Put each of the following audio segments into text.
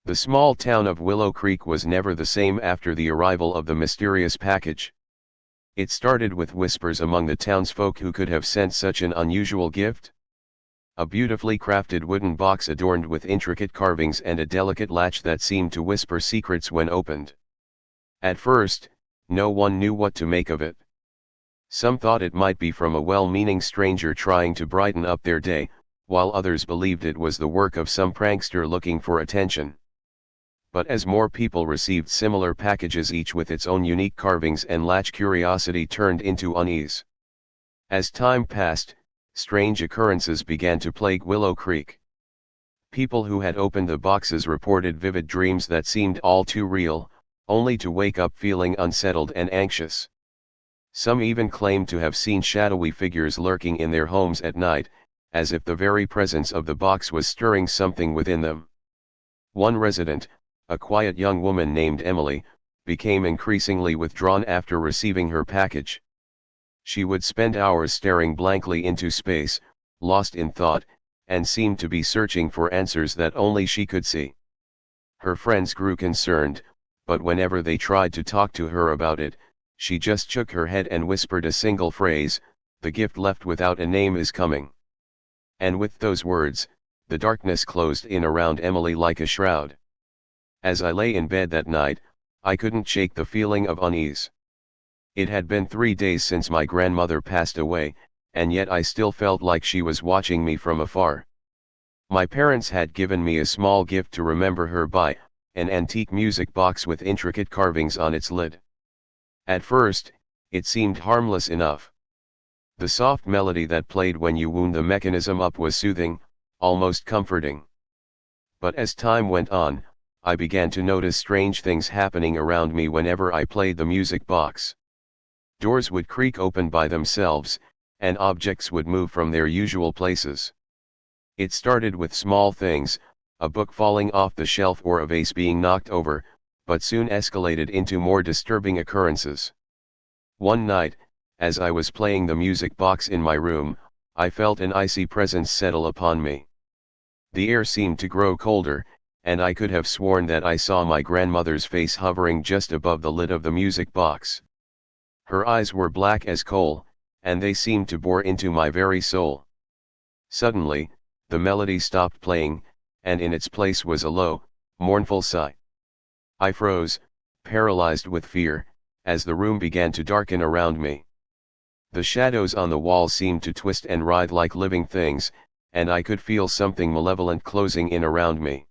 The small town of Willow Creek was never the same after the arrival of the mysterious package. It started with whispers among the townsfolk who could have sent such an unusual gift. A beautifully crafted wooden box adorned with intricate carvings and a delicate latch that seemed to whisper secrets when opened. At first, no one knew what to make of it. Some thought it might be from a well-meaning stranger trying to brighten up their day, while others believed it was the work of some prankster looking for attention. But as more people received similar packages, each with its own unique carvings and latch, curiosity turned into unease. As time passed, strange occurrences began to plague Willow Creek. People who had opened the boxes reported vivid dreams that seemed all too real, only to wake up feeling unsettled and anxious. Some even claimed to have seen shadowy figures lurking in their homes at night, as if the very presence of the box was stirring something within them. One resident, a quiet young woman named Emily, became increasingly withdrawn after receiving her package. She would spend hours staring blankly into space, lost in thought, and seemed to be searching for answers that only she could see. Her friends grew concerned, but whenever they tried to talk to her about it, she just shook her head and whispered a single phrase, "The gift left without a name is coming." And with those words, the darkness closed in around Emily like a shroud. As I lay in bed that night, I couldn't shake the feeling of unease. It had been 3 days since my grandmother passed away, and yet I still felt like she was watching me from afar. My parents had given me a small gift to remember her by, an antique music box with intricate carvings on its lid. At first, it seemed harmless enough. The soft melody that played when you wound the mechanism up was soothing, almost comforting. But as time went on, I began to notice strange things happening around me whenever I played the music box. Doors would creak open by themselves, and objects would move from their usual places. It started with small things, a book falling off the shelf or a vase being knocked over, but soon escalated into more disturbing occurrences. One night, as I was playing the music box in my room, I felt an icy presence settle upon me. The air seemed to grow colder, and I could have sworn that I saw my grandmother's face hovering just above the lid of the music box. Her eyes were black as coal, and they seemed to bore into my very soul. Suddenly, the melody stopped playing, and in its place was a low, mournful sigh. I froze, paralyzed with fear, as the room began to darken around me. The shadows on the wall seemed to twist and writhe like living things, and I could feel something malevolent closing in around me.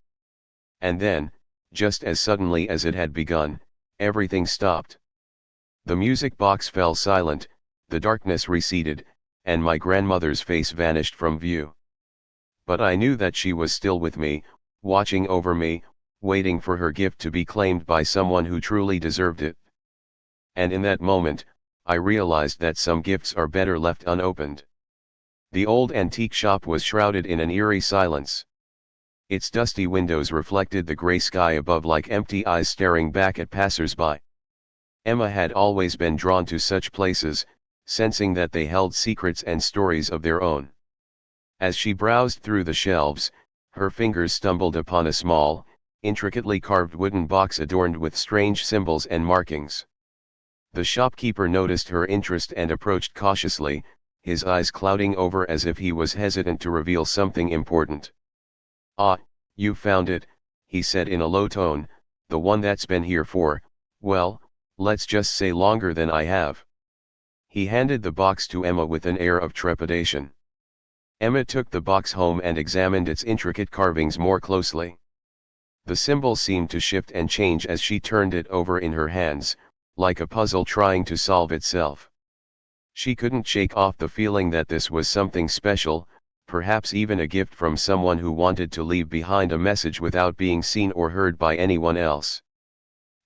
And then, just as suddenly as it had begun, everything stopped. The music box fell silent, the darkness receded, and my grandmother's face vanished from view. But I knew that she was still with me, watching over me, waiting for her gift to be claimed by someone who truly deserved it. And in that moment, I realized that some gifts are better left unopened. The old antique shop was shrouded in an eerie silence. Its dusty windows reflected the gray sky above like empty eyes staring back at passers-by. Emma had always been drawn to such places, sensing that they held secrets and stories of their own. As she browsed through the shelves, her fingers stumbled upon a small, intricately carved wooden box adorned with strange symbols and markings. The shopkeeper noticed her interest and approached cautiously, his eyes clouding over as if he was hesitant to reveal something important. "Ah, you found it," he said in a low tone, "the one that's been here for, well, let's just say longer than I have." He handed the box to Emma with an air of trepidation. Emma took the box home and examined its intricate carvings more closely. The symbols seemed to shift and change as she turned it over in her hands, like a puzzle trying to solve itself. She couldn't shake off the feeling that this was something special, perhaps even a gift from someone who wanted to leave behind a message without being seen or heard by anyone else.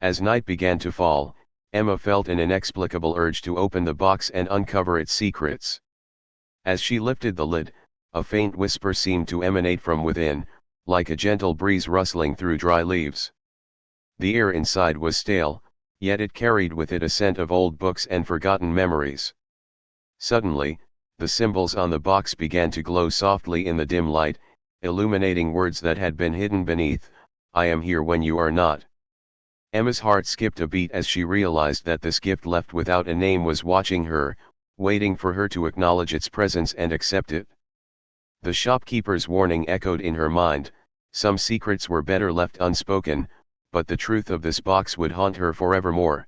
As night began to fall, Emma felt an inexplicable urge to open the box and uncover its secrets. As she lifted the lid, a faint whisper seemed to emanate from within, like a gentle breeze rustling through dry leaves. The air inside was stale, yet it carried with it a scent of old books and forgotten memories. Suddenly, the symbols on the box began to glow softly in the dim light, illuminating words that had been hidden beneath. I am here when you are not. Emma's heart skipped a beat as she realized that this gift left without a name was watching her, waiting for her to acknowledge its presence and accept it. The shopkeeper's warning echoed in her mind, some secrets were better left unspoken, but the truth of this box would haunt her forevermore.